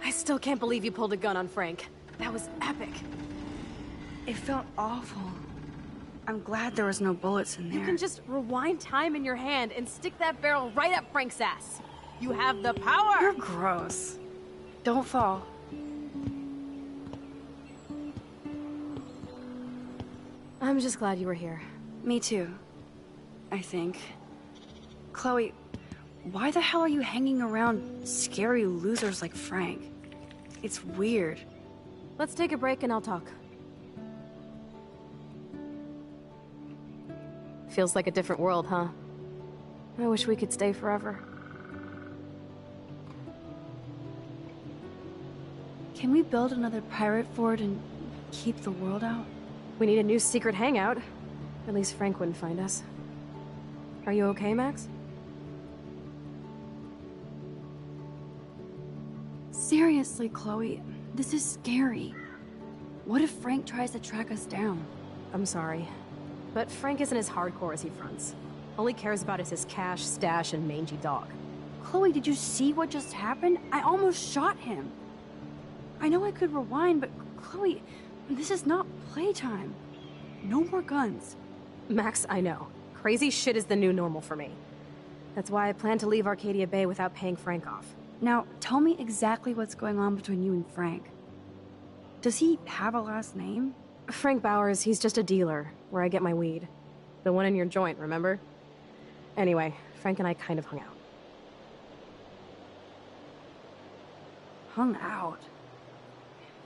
I still can't believe you pulled a gun on Frank. That was epic. It felt awful. I'm glad there was no bullets in there. You can just rewind time in your hand and stick that barrel right up Frank's ass. You have the power! You're gross. Don't fall. I'm just glad you were here. Me too, I think. Chloe, why the hell are you hanging around scary losers like Frank? It's weird. Let's take a break and I'll talk. Feels like a different world, huh? I wish we could stay forever. Can we build another pirate fort and keep the world out? We need a new secret hangout. At least Frank wouldn't find us. Are you okay, Max? Seriously, Chloe, this is scary. What if Frank tries to track us down? I'm sorry, but Frank isn't as hardcore as he fronts. All he cares about is his cash, stash, and mangy dog. Chloe, did you see what just happened? I almost shot him. I know I could rewind, but Chloe, this is not playtime. No more guns. Max, I know. Crazy shit is the new normal for me. That's why I plan to leave Arcadia Bay without paying Frank off. Now, tell me exactly what's going on between you and Frank. Does he have a last name? Frank Bowers, he's just a dealer, where I get my weed. The one in your joint, remember? Anyway, Frank and I kind of hung out. Hung out?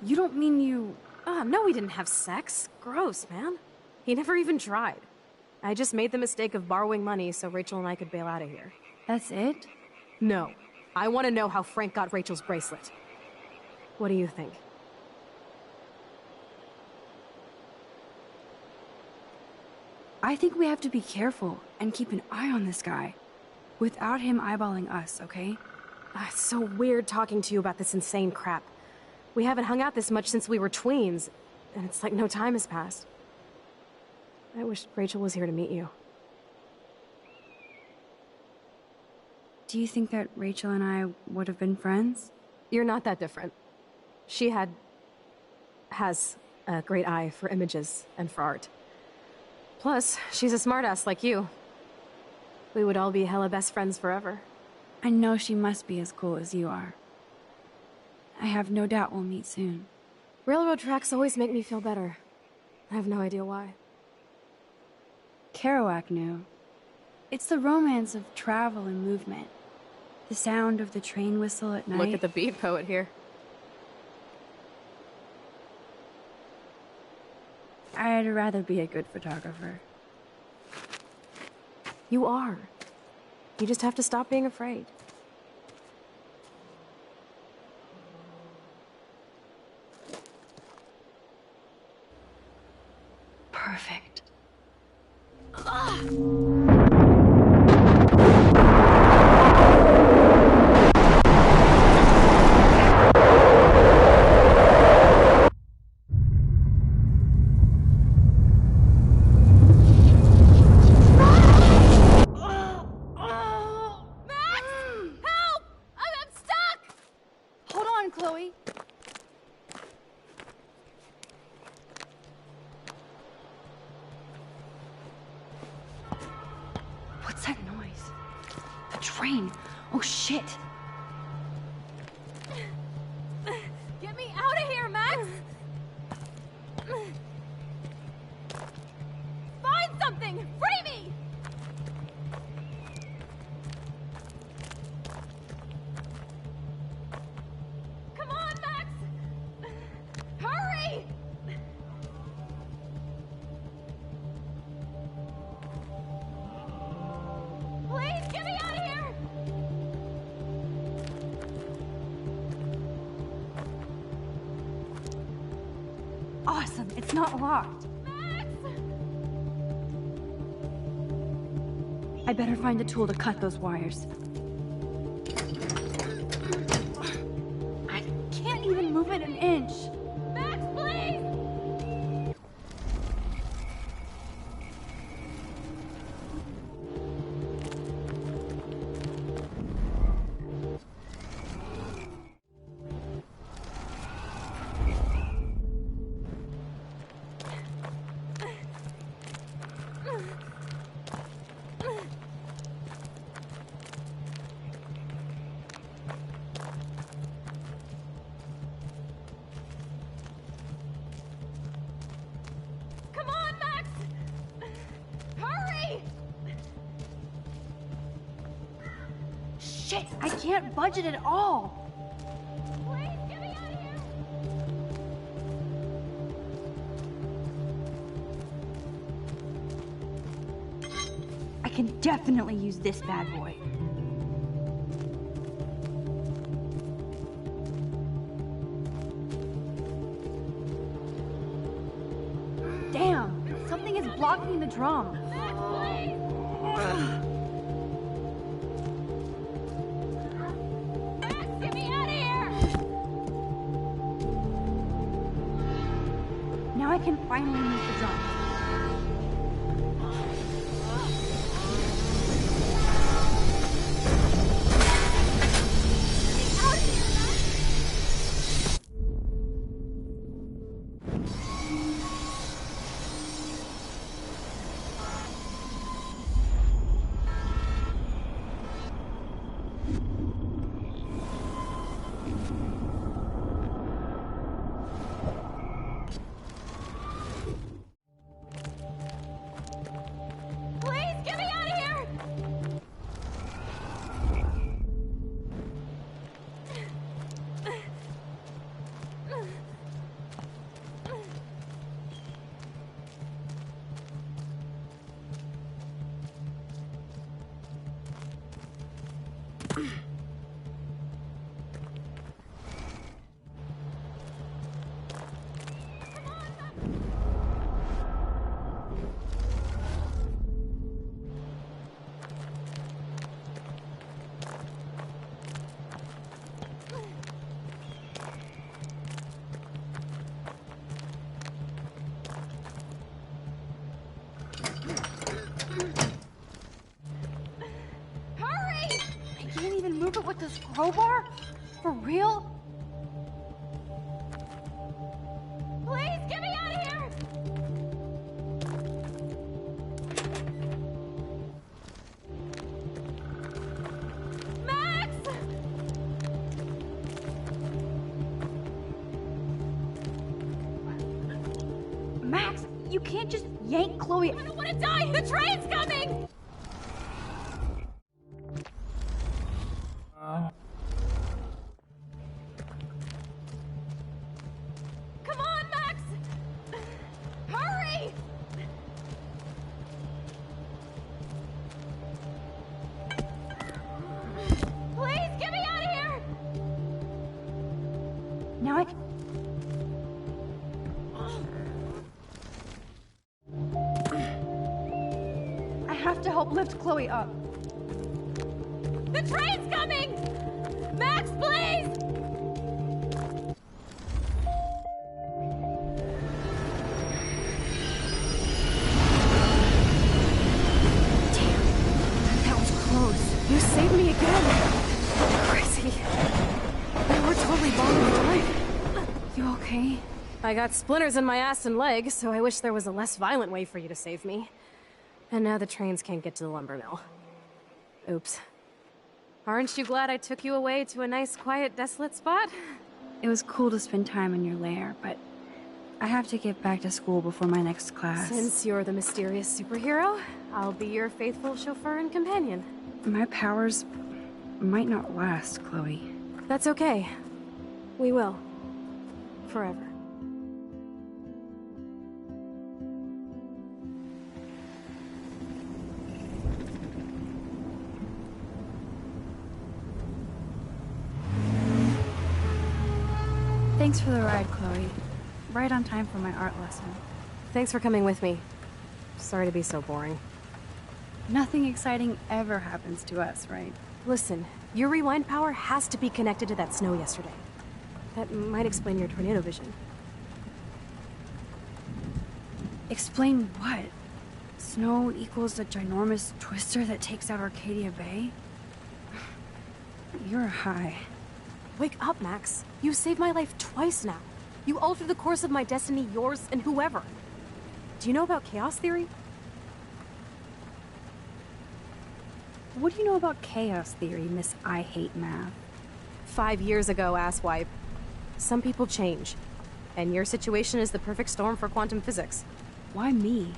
You don't mean you... No, we didn't have sex. Gross, man. He never even tried. I just made the mistake of borrowing money so Rachel and I could bail out of here. That's it? No. I want to know how Frank got Rachel's bracelet. What do you think? I think we have to be careful and keep an eye on this guy. Without him eyeballing us, okay? It's so weird talking to you about this insane crap. We haven't hung out this much since we were tweens, and it's like no time has passed. I wish Rachel was here to meet you. Do you think that Rachel and I would have been friends? You're not that different. She has a great eye for images and for art. Plus, she's a smartass like you. We would all be hella best friends forever. I know she must be as cool as you are. I have no doubt we'll meet soon. Railroad tracks always make me feel better. I have no idea why. Kerouac knew. It's the romance of travel and movement. The sound of the train whistle at night. Look at the beat poet here. I'd rather be a good photographer. You are. You just have to stop being afraid. Perfect. Chloe. What's that noise? The train. Oh, shit. Get me out of here, Max! Find something! Free me! not locked. Max! I better find a tool to cut those wires. I can't even move it an inch. Max, please! Come on, Max! Hurry! Shit, I can't budge it at all. Please, get me out of here! I can definitely use this bad boy. Damn, something is blocking the drum. Max, please! Max, get me out of here! Now I can finally move the drum. Please, get me out of here! Hurry! I can't even move it with this crowbar? For real? Please, get me out of here! Max! Max, you can't just yank Chloe. I don't want to die! The train's coming! Come on, Max! Hurry! Please, get me out of here! Now I can... I have to help lift Chloe up. The train's coming! Max, please! That was close. You saved me again! Crazy. We were totally bombing the line. You okay? I got splinters in my ass and leg, so I wish there was a less violent way for you to save me. And now the trains can't get to the lumber mill. Oops. Aren't you glad I took you away to a nice, quiet, desolate spot? It was cool to spend time in your lair, but I have to get back to school before my next class. Since you're the mysterious superhero, I'll be your faithful chauffeur and companion. My powers might not last, Chloe. That's okay. We will. Forever. Thanks for the ride, Chloe. right on time for my art lesson. Thanks for coming with me. Sorry to be so boring. Nothing exciting ever happens to us, right? Listen, your rewind power has to be connected to that snow yesterday. That might explain your tornado vision. Explain what? Snow equals the ginormous twister that takes out Arcadia Bay? You're high. Wake up, Max. You saved my life twice now. You altered the course of my destiny, yours, and whoever. Do you know about chaos theory? What do you know about chaos theory, Miss I Hate Math? 5 years ago, asswipe. Some people change. And your situation is the perfect storm for quantum physics. Why me?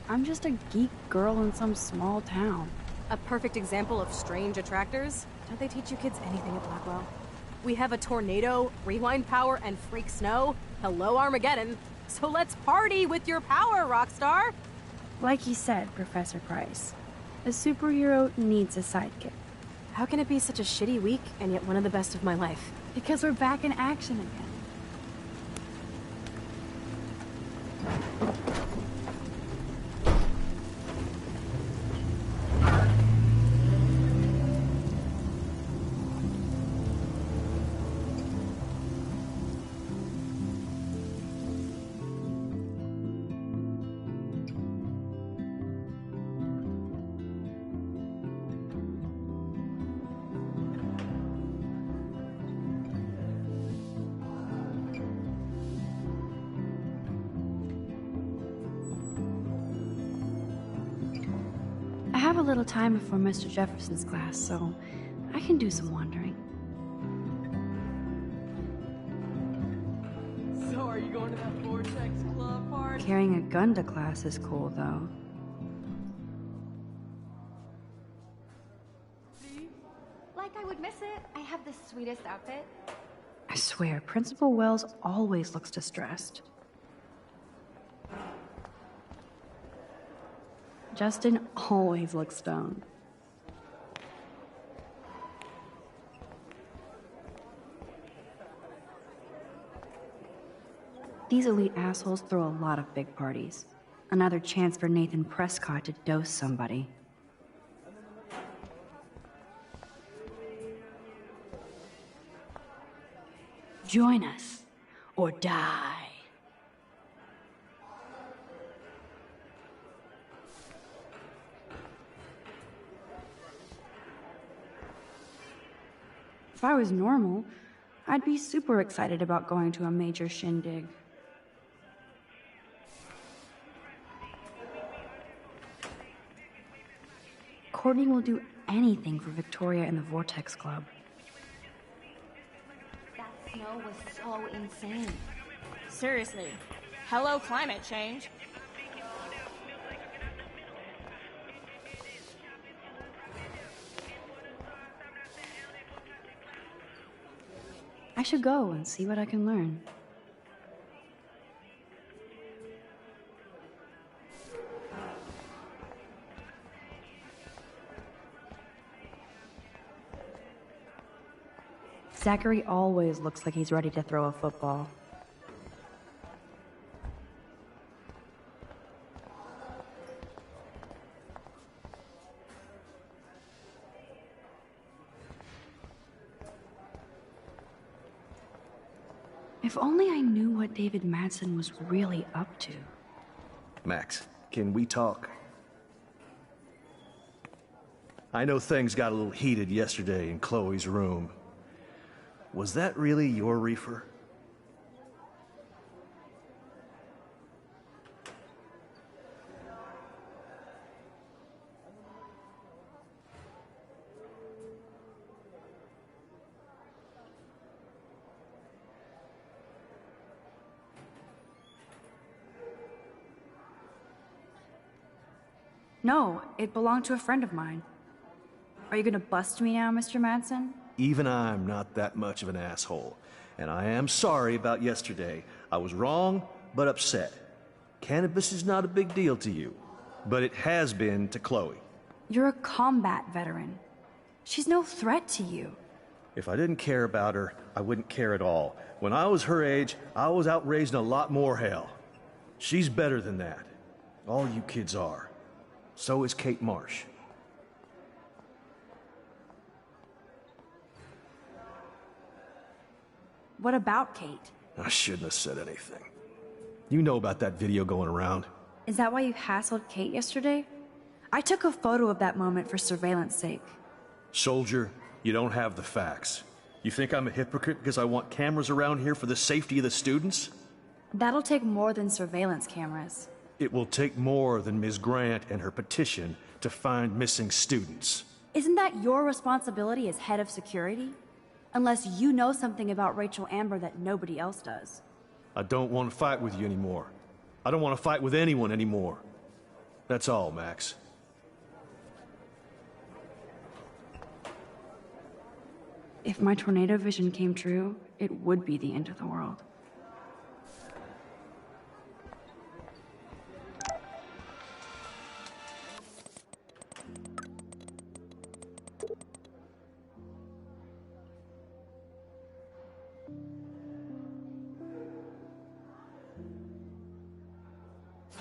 I'm just a geek girl in some small town. A perfect example of strange attractors? Don't they teach you kids anything at Blackwell? We have a tornado, rewind power, and freak snow. Hello, Armageddon. So let's party with your power, Rockstar! Like you said, Professor Price, a superhero needs a sidekick. How can it be such a shitty week and yet one of the best of my life? Because we're back in action again. I have a little time before Mr. Jefferson's class, so I can do some wandering. So are you going to that Vortex Club party? Carrying a gun to class is cool, though. Like I would miss it. I have the sweetest outfit. I swear, Principal Wells always looks distressed. Justin always looks stoned. These elite assholes throw a lot of big parties. Another chance for Nathan Prescott to dose somebody. Join us, or die. If I was normal, I'd be super excited about going to a major shindig. Courtney will do anything for Victoria and the Vortex Club. That snow was so insane. Seriously. Hello, climate change. I should go and see what I can learn. Zachary always looks like he's ready to throw a football. If only I knew what David Madsen was really up to. Max, can we talk? I know things got a little heated yesterday in Chloe's room. Was that really your reefer? No, it belonged to a friend of mine. Are you gonna bust me now, Mr. Madsen? Even I'm not that much of an asshole. And I am sorry about yesterday. I was wrong, but upset. Cannabis is not a big deal to you, but it has been to Chloe. You're a combat veteran. She's no threat to you. If I didn't care about her, I wouldn't care at all. When I was her age, I was out raising a lot more hell. She's better than that. All you kids are. So is Kate Marsh. What about Kate? I shouldn't have said anything. You know about that video going around. Is that why you hassled Kate yesterday? I took a photo of that moment for surveillance sake. Soldier, you don't have the facts. You think I'm a hypocrite because I want cameras around here for the safety of the students? That'll take more than surveillance cameras. It will take more than Ms. Grant and her petition to find missing students. Isn't that your responsibility as head of security? Unless you know something about Rachel Amber that nobody else does. I don't want to fight with you anymore. I don't want to fight with anyone anymore. That's all, Max. If my tornado vision came true, it would be the end of the world.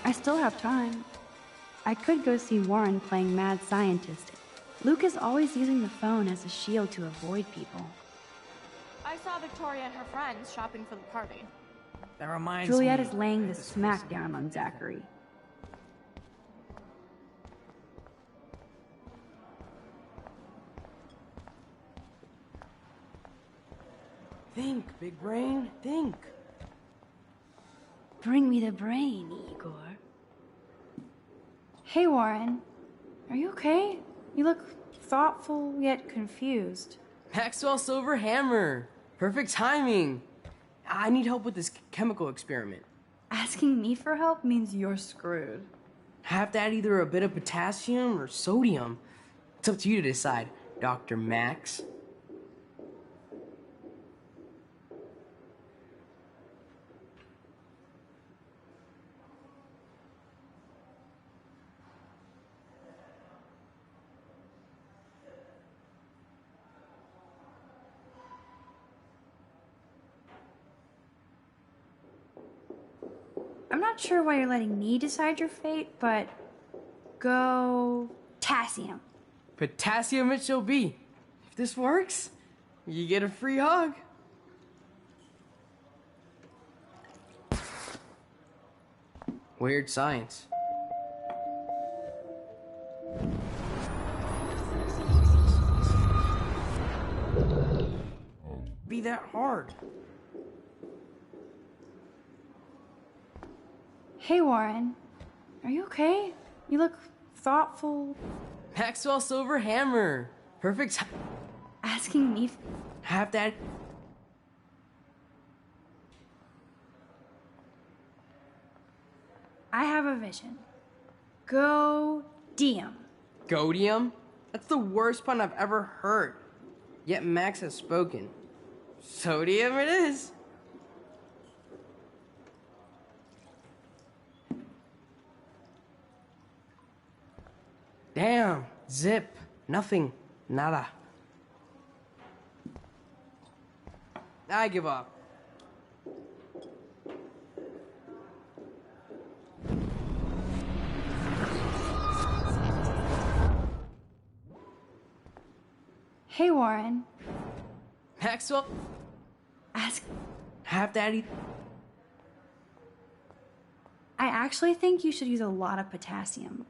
I still have time. I could go see Warren playing mad scientist. Luke is always using the phone as a shield to avoid people. I saw Victoria and her friends shopping for the party. That reminds Juliet me. is laying the smack down on Zachary. Think, big brain, think. Bring me the brain, Igor. Hey, Warren. Are you okay? You look thoughtful yet confused. Maxwell Silver Hammer. Perfect timing. I need help with this chemical experiment. Asking me for help means you're screwed. I have to add either a bit of potassium or sodium. It's up to you to decide, Dr. Max. I'm not sure why you're letting me decide your fate, but go potassium. Potassium it shall be. If this works, you get a free hug. Weird science. Be that hard. Hey, Warren. Are you okay? You look thoughtful. Maxwell Silver Hammer. Perfect. Asking me. Have that. I have a vision. Go Diem. Godium? That's the worst pun I've ever heard. Yet Max has spoken. Sodium it is. Damn. Zip. Nothing. Nada. I give up. Hey, Warren. Maxwell. Ask. Have daddy. I actually think you should use a lot of potassium.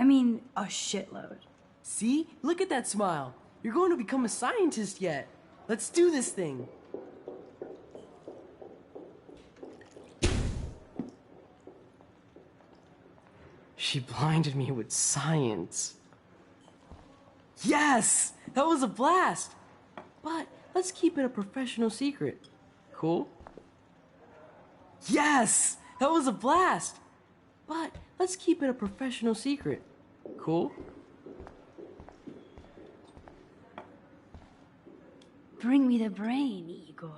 I mean, a shitload. See? Look at that smile. You're going to become a scientist yet. Let's do this thing. She blinded me with science. Yes! That was a blast! But let's keep it a professional secret. Cool? Yes! That was a blast! But let's keep it a professional secret. Cool? Bring me the brain, Igor.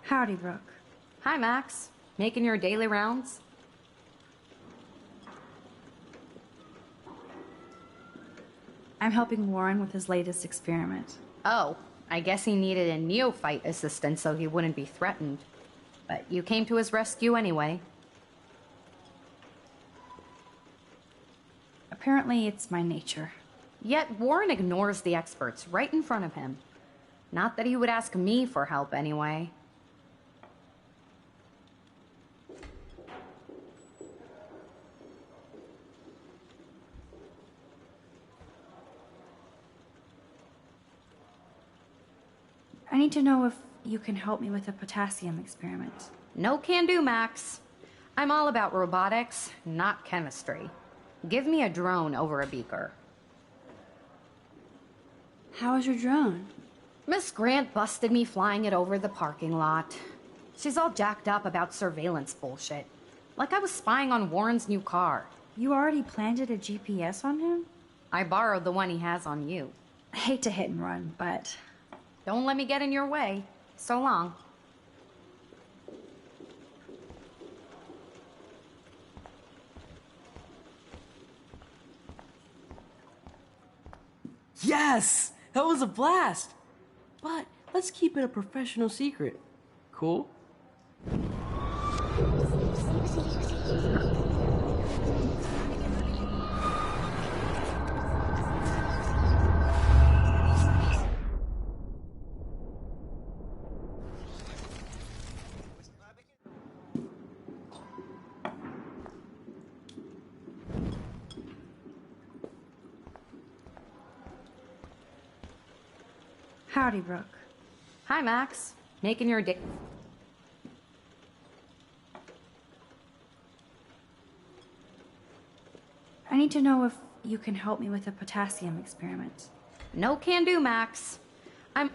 Howdy, Brooke. Hi, Max. Making your daily rounds? I'm helping Warren with his latest experiment. Oh, I guess he needed a neophyte assistant so he wouldn't be threatened. But you came to his rescue anyway. Apparently, it's my nature. Yet Warren ignores the experts right in front of him. Not that he would ask me for help anyway. I need to know if you can help me with a potassium experiment. No can do, Max. I'm all about robotics, not chemistry. Give me a drone over a beaker. How is your drone? Miss Grant busted me flying it over the parking lot. She's all jacked up about surveillance bullshit. Like I was spying on Warren's new car. You already planted a GPS on him? I borrowed the one he has on you. I hate to hit and run, but... Don't let me get in your way. So long. Yes! That was a blast! But let's keep it a professional secret. Cool? Howdy, Brooke. Hi, Max. Making your day. I need to know if you can help me with a potassium experiment. No can do, Max. I'm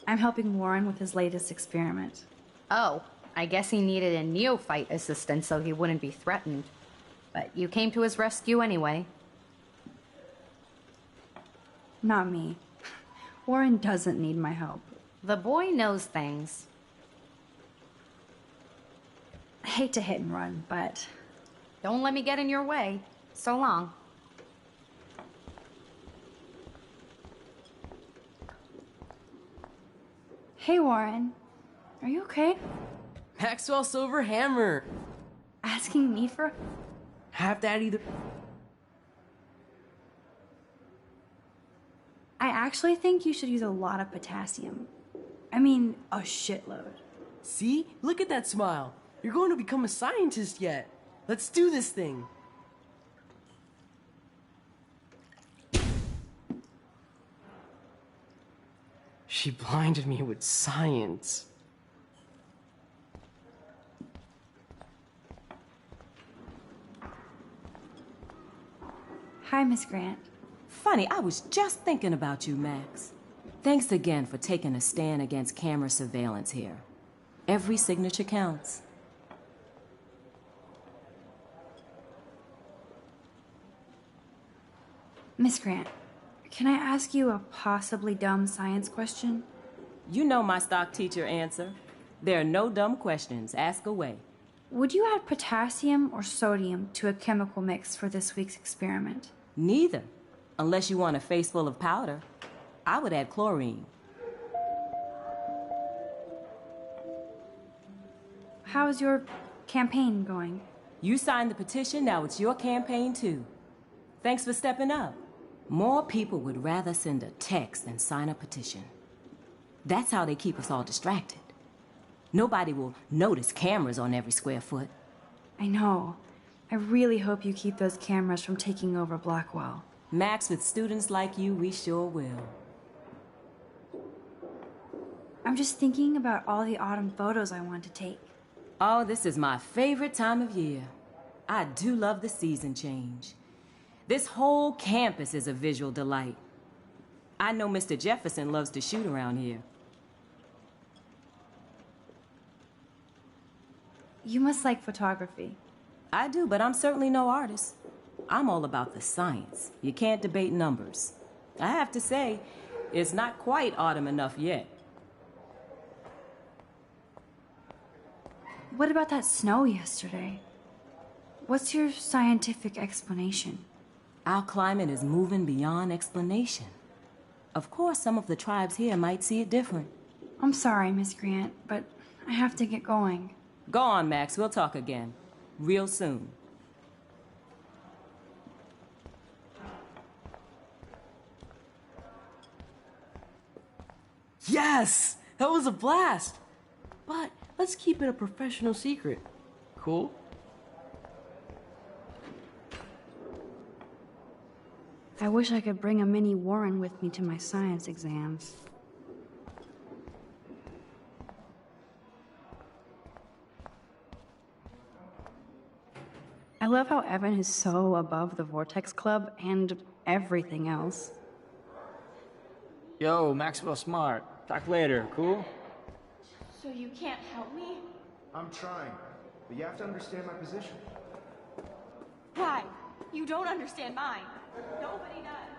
helping Warren with his latest experiment. Oh, I guess he needed a neophyte assistant so he wouldn't be threatened. But you came to his rescue anyway. Not me. Warren doesn't need my help. The boy knows things. I hate to hit and run, but... Don't let me get in your way. So long. Hey, Warren. Are you okay? Maxwell Silver Hammer! Asking me for... Have that either. I actually think you should use a lot of potassium. I mean, a shitload. See? Look at that smile. You're going to become a scientist yet. Let's do this thing. She blinded me with science. Hi, Miss Grant. Funny, I was just thinking about you, Max. Thanks again for taking a stand against camera surveillance here. Every signature counts. Miss Grant, can I ask you a possibly dumb science question? You know my stock teacher answer. There are no dumb questions. Ask away. Would you add potassium or sodium to a chemical mix for this week's experiment? Neither. Unless you want a face full of powder. I would add chlorine. How's your campaign going? You signed the petition, now it's your campaign too. Thanks for stepping up. More people would rather send a text than sign a petition. That's how they keep us all distracted. Nobody will notice cameras on every square foot. I know. I really hope you keep those cameras from taking over Blackwell. Max, with students like you, we sure will. I'm just thinking about all the autumn photos I want to take. Oh, this is my favorite time of year. I do love the season change. This whole campus is a visual delight. I know Mr. Jefferson loves to shoot around here. You must like photography. I do, but I'm certainly no artist. I'm all about the science. You can't debate numbers. I have to say, it's not quite autumn enough yet. What about that snow yesterday? What's your scientific explanation? Our climate is moving beyond explanation. Of course, some of the tribes here might see it different. I'm sorry, Miss Grant, but I have to get going. Go on, Max. We'll talk again. Real soon. Yes! That was a blast! But let's keep it a professional secret. Cool? I wish I could bring a mini Warren with me to my science exams. I love how Evan is so above the Vortex Club and everything else. Yo, Maxwell Smart. Talk later, cool? So you can't help me? I'm trying, but you have to understand my position. Why? You don't understand mine. Nobody does.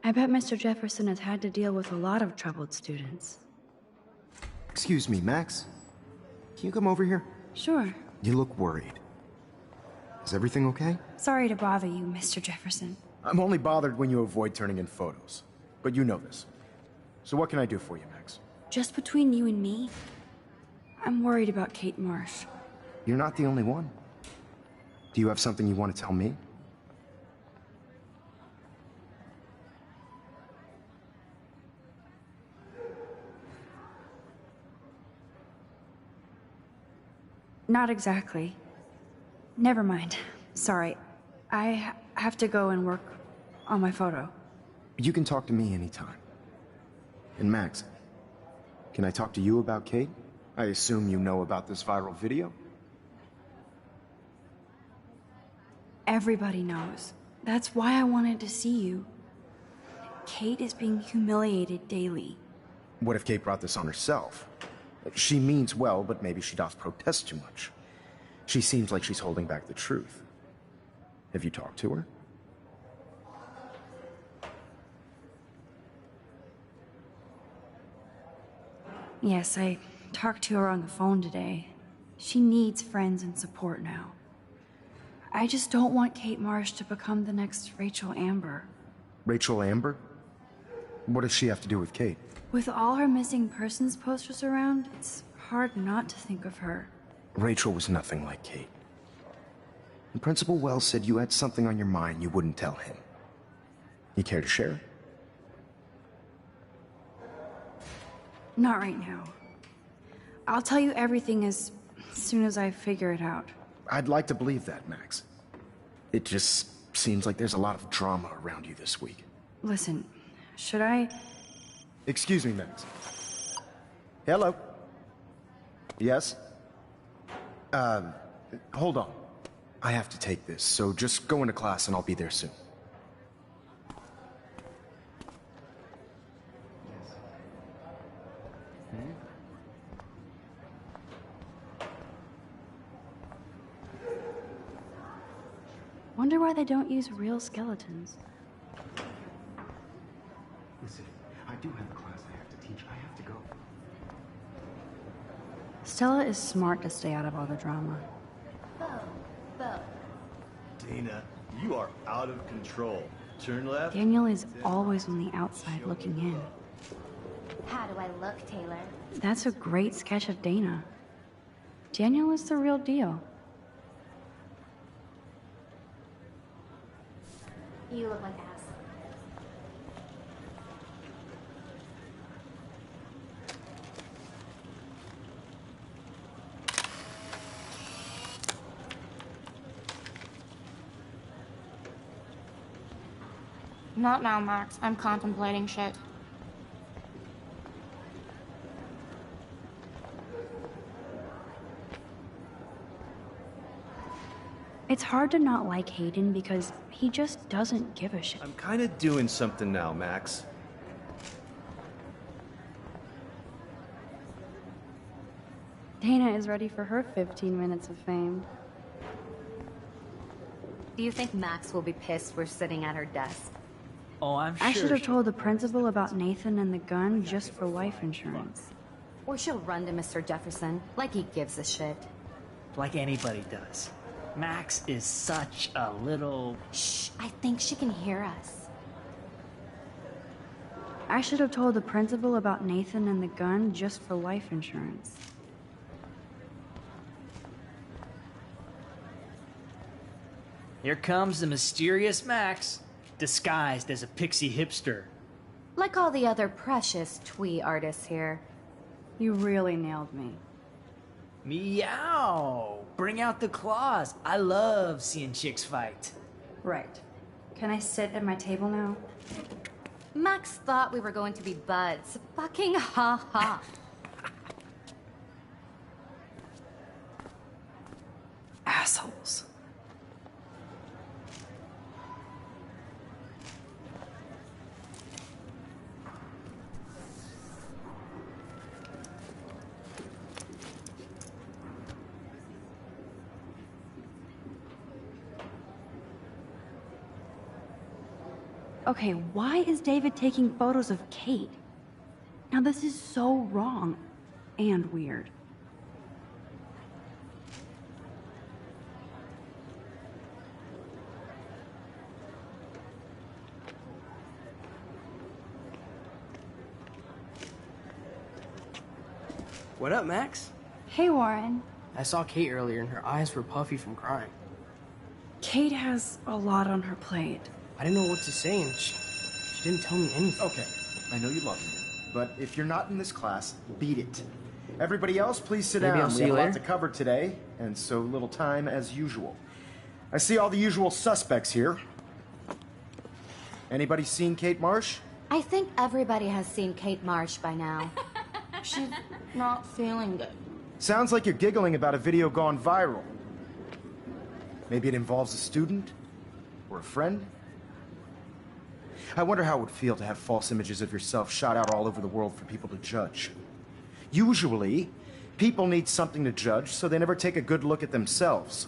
I bet Mr. Jefferson has had to deal with a lot of troubled students. Excuse me, Max. Can you come over here? Sure. You look worried. Is everything okay? Sorry to bother you, Mr. Jefferson. I'm only bothered when you avoid turning in photos. But you know this. So what can I do for you, Max? Just between you and me, I'm worried about Kate Marsh. You're not the only one. Do you have something you want to tell me? Not exactly. Never mind. Sorry. I have to go and work on my photo. You can talk to me anytime. And Max, can I talk to you about Kate? I assume you know about this viral video? Everybody knows. That's why I wanted to see you. Kate is being humiliated daily. What if Kate brought this on herself? She means well, but maybe she does protest too much. She seems like she's holding back the truth. Have you talked to her? Yes, I talked to her on the phone today. She needs friends and support now. I just don't want Kate Marsh to become the next Rachel Amber. Rachel Amber? What does she have to do with Kate? With all her missing persons posters around, it's hard not to think of her. Rachel was nothing like Kate. And Principal Wells said you had something on your mind you wouldn't tell him. You care to share? Not right now. I'll tell you everything as soon as I figure it out. I'd like to believe that, Max. It just seems like there's a lot of drama around you this week. Listen, should I... Excuse me, Max. Hello? Yes? Hold on. I have to take this, so just go into class and I'll be there soon. Wonder why they don't use real skeletons. Listen, I do have a class I have to teach. I have to go. Stella is smart to stay out of all the drama. Dana, you are out of control. Turn left. Daniel is always on the outside looking in. How do I look, Taylor? That's a great sketch of Dana. Daniel is the real deal. You look like ass. Not now, Max. I'm contemplating shit. It's hard to not like Hayden because he just doesn't give a shit. I'm kind of doing something now, Max. Dana is ready for her 15 minutes of fame. Do you think Max will be pissed we're sitting at her desk? Oh, I'm sure. I should have told the principal about Nathan and the gun just for life insurance. Or she'll run to Mr. Jefferson, like he gives a shit. like anybody does. Max is such a little... Shh, I think she can hear us. I should have told the principal about Nathan and the gun just for life insurance. Here comes the mysterious Max, disguised as a pixie hipster. Like all the other precious twee artists here. You really nailed me. Meow! Bring out the claws. I love seeing chicks fight. Right. Can I sit at my table now? Max thought we were going to be buds. Fucking ha ha. Assholes. Okay, why is David taking photos of Kate? Now this is so wrong and weird. What up, Max? Hey, Warren. I saw Kate earlier and her eyes were puffy from crying. Kate has a lot on her plate. I didn't know what to say and she didn't tell me anything. Okay, I know you love me, but if you're not in this class, beat it. Everybody else, please sit Maybe down. I'll We see have you a lot later. to cover today, and so little time as usual. I see all the usual suspects here. Anybody seen Kate Marsh? I think everybody has seen Kate Marsh by now. She's not feeling good. Sounds like you're giggling about a video gone viral. Maybe it involves a student? Or a friend? I wonder how it would feel to have false images of yourself shot out all over the world for people to judge. Usually, people need something to judge, so they never take a good look at themselves.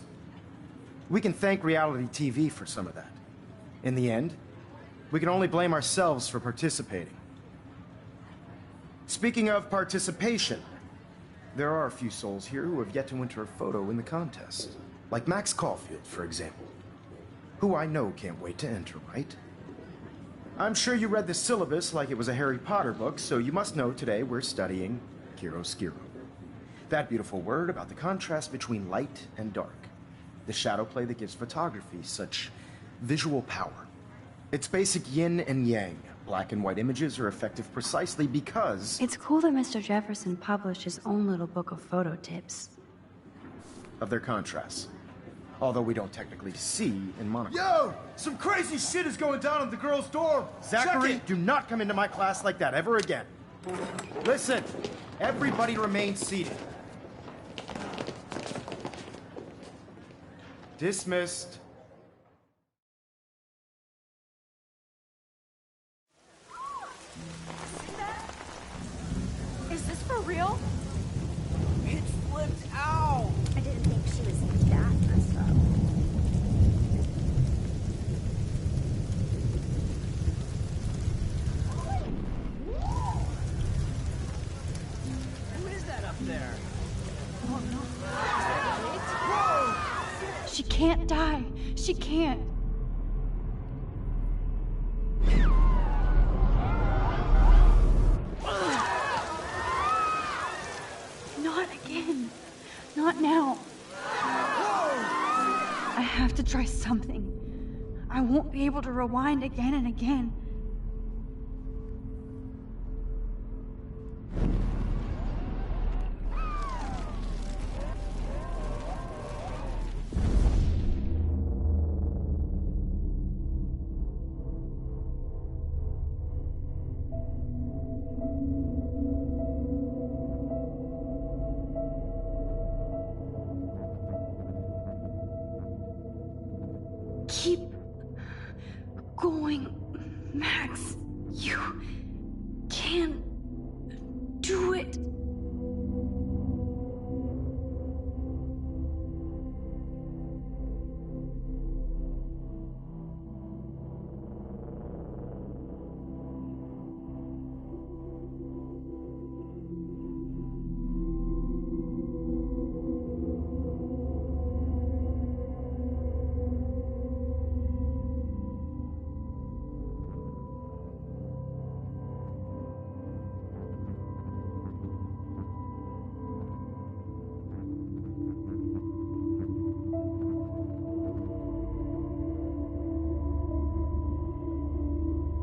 We can thank reality TV for some of that. In the end, we can only blame ourselves for participating. Speaking of participation, there are a few souls here who have yet to enter a photo in the contest. Like Max Caulfield, for example, who I know can't wait to enter, right? I'm sure you read the syllabus like it was a Harry Potter book, so you must know today we're studying chiaroscuro. That beautiful word about the contrast between light and dark. The shadow play that gives photography such visual power. It's basic yin and yang. Black and white images are effective precisely because... It's cool that Mr. Jefferson published his own little book of photo tips. of their contrasts. Although we don't technically see in monocle. Yo! Some crazy shit is going down in the girls' dorm! Zachary, do not come into my class like that ever again. Listen, everybody remain seated. Dismissed. Is this for real? It flipped out! I didn't think she was that messed up. Who is that up there? She can't die. She can't. Not again. Not now. I have to try something. I won't be able to rewind again and again. Keep going, Max. You can do it.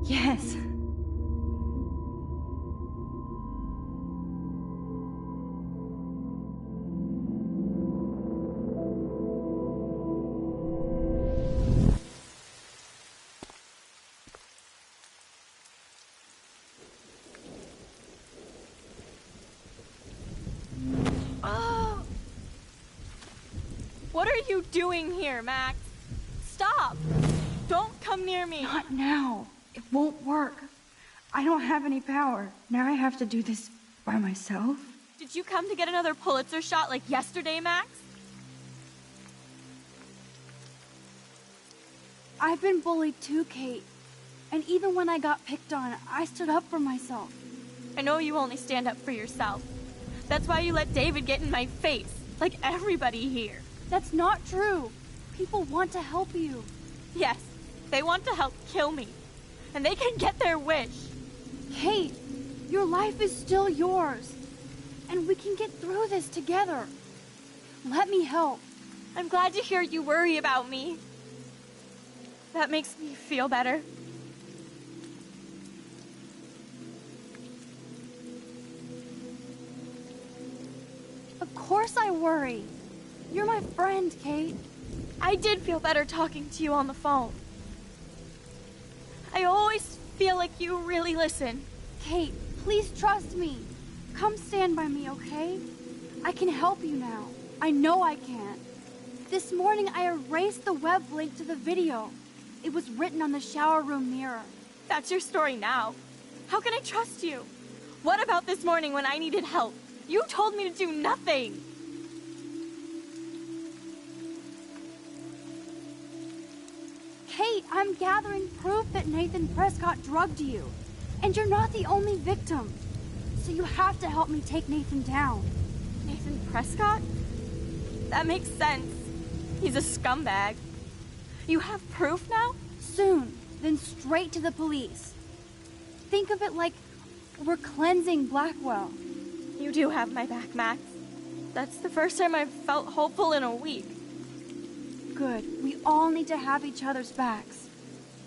Yes. What are you doing here, Max? Stop! Don't come near me! Not now. It won't work. I don't have any power. Now I have to do this by myself. Did you come to get another Pulitzer shot like yesterday, Max? I've been bullied too, Kate. And even when I got picked on, I stood up for myself. I know you only stand up for yourself. That's why you let David get in my face, like everybody here. That's not true. People want to help you. Yes, they want to help kill me. And they can get their wish. Kate, your life is still yours. And we can get through this together. Let me help. I'm glad to hear you worry about me. That makes me feel better. Of course I worry. You're my friend, Kate. I did feel better talking to you on the phone. I always feel like you really listen. Kate, please trust me. Come stand by me, okay? I can help you now. I know I can. This morning I erased the web link to the video. It was written on the shower room mirror. That's your story now. How can I trust you? What about this morning when I needed help? You told me to do nothing. Kate, I'm gathering proof that Nathan Prescott drugged you. And you're not the only victim. So you have to help me take Nathan down. Nathan Prescott? That makes sense. He's a scumbag. You have proof now? Soon, then straight to the police. Think of it like we're cleansing Blackwell. You do have my back, Max. That's the first time I've felt hopeful in a week. Good. We all need to have each other's backs.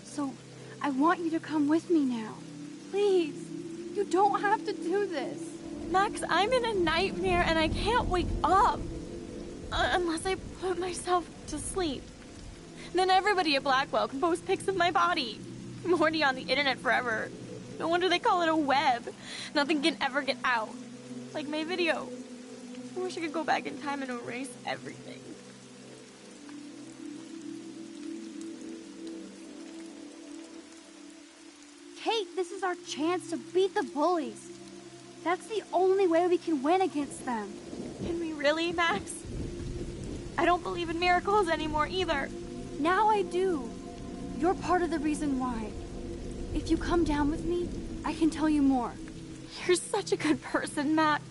So, I want you to come with me now. Please. You don't have to do this. Max, I'm in a nightmare and I can't wake up. Unless I put myself to sleep. Then everybody at Blackwell can post pics of my body. I'm already on the internet forever. No wonder they call it a web. Nothing can ever get out. Like my video. I wish I could go back in time and erase everything. Kate, this is our chance to beat the bullies. That's the only way we can win against them. Can we really, Max? I don't believe in miracles anymore either. Now I do. You're part of the reason why. If you come down with me, I can tell you more. You're such a good person, Max.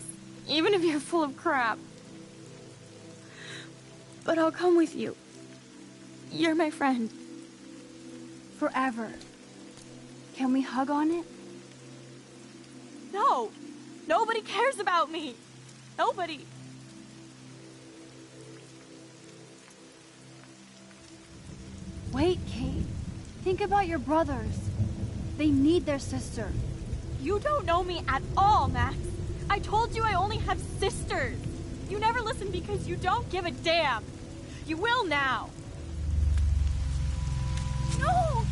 Even if you're full of crap. But I'll come with you. You're my friend. Forever. Can we hug on it? No! Nobody cares about me! Nobody! Wait, Kate. Think about your brothers. They need their sister. You don't know me at all, Max. I told you I only have sisters. You never listen because you don't give a damn. You will now. No!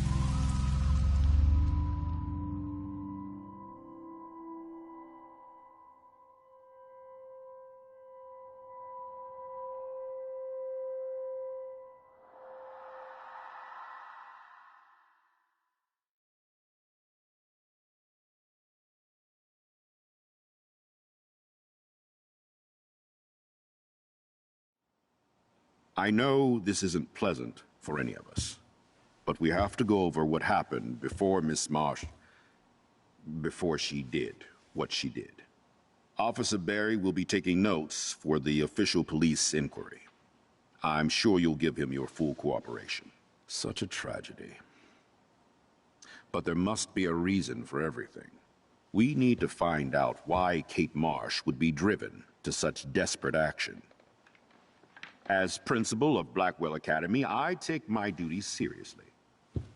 I know this isn't pleasant for any of us, but we have to go over what happened before Miss Marsh... before she did what she did. Officer Barry will be taking notes for the official police inquiry. I'm sure you'll give him your full cooperation. Such a tragedy. But there must be a reason for everything. We need to find out why Kate Marsh would be driven to such desperate action. As principal of Blackwell Academy, I take my duties seriously.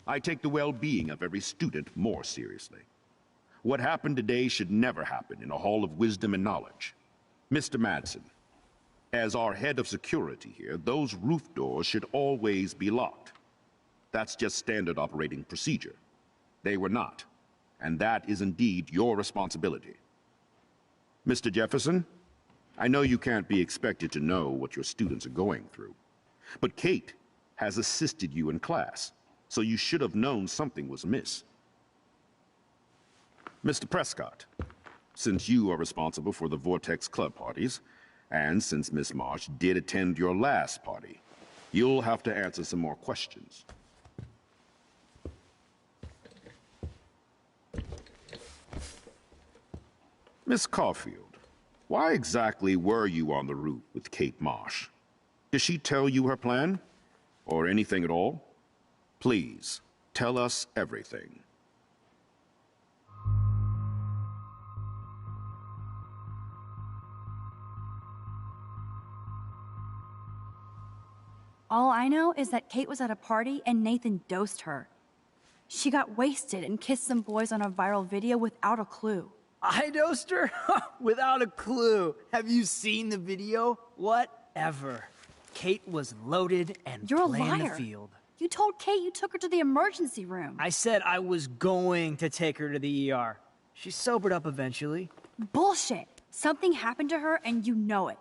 I take the well-being of every student more seriously. What happened today should never happen in a hall of wisdom and knowledge. Mr. Madsen, as our head of security here, those roof doors should always be locked. That's just standard operating procedure. They were not, and that is indeed your responsibility. Mr. Jefferson, I know you can't be expected to know what your students are going through, but Kate has assisted you in class, so you should have known something was amiss. Mr. Prescott, since you are responsible for the Vortex Club parties, and since Miss Marsh did attend your last party, you'll have to answer some more questions. Miss Caulfield, why exactly were you on the roof with Kate Marsh? Did she tell you her plan? Or anything at all? Please, tell us everything. All I know is that Kate was at a party and Nathan dosed her. She got wasted and kissed some boys on a viral video without a clue. I dosed her? Without a clue. Have you seen the video? Whatever. Kate was loaded and You're a playing liar. the field. You told Kate you took her to the emergency room. I said I was going to take her to the ER. She sobered up eventually. Bullshit. Something happened to her and you know it.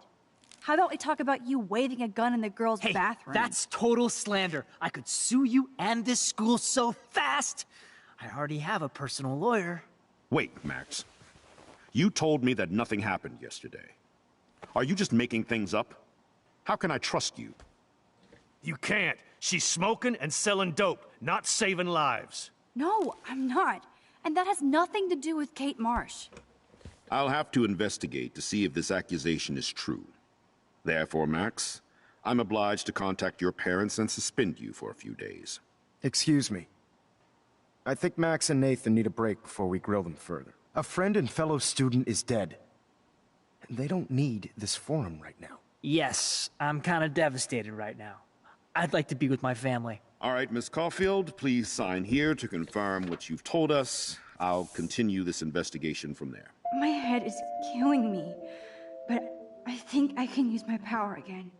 How about we talk about you waving a gun in the girls' bathroom? That's total slander. I could sue you and this school so fast. I already have a personal lawyer. Wait, Max. You told me that nothing happened yesterday. Are you just making things up? How can I trust you? You can't. She's smoking and selling dope, not saving lives. No, I'm not. And that has nothing to do with Kate Marsh. I'll have to investigate to see if this accusation is true. Therefore, Max, I'm obliged to contact your parents and suspend you for a few days. Excuse me. I think Max and Nathan need a break before we grill them further. A friend and fellow student is dead. And they don't need this forum right now. Yes, I'm kind of devastated right now. I'd like to be with my family. All right, Miss Caulfield, please sign here to confirm what you've told us. I'll continue this investigation from there. My head is killing me, but I think I can use my power again.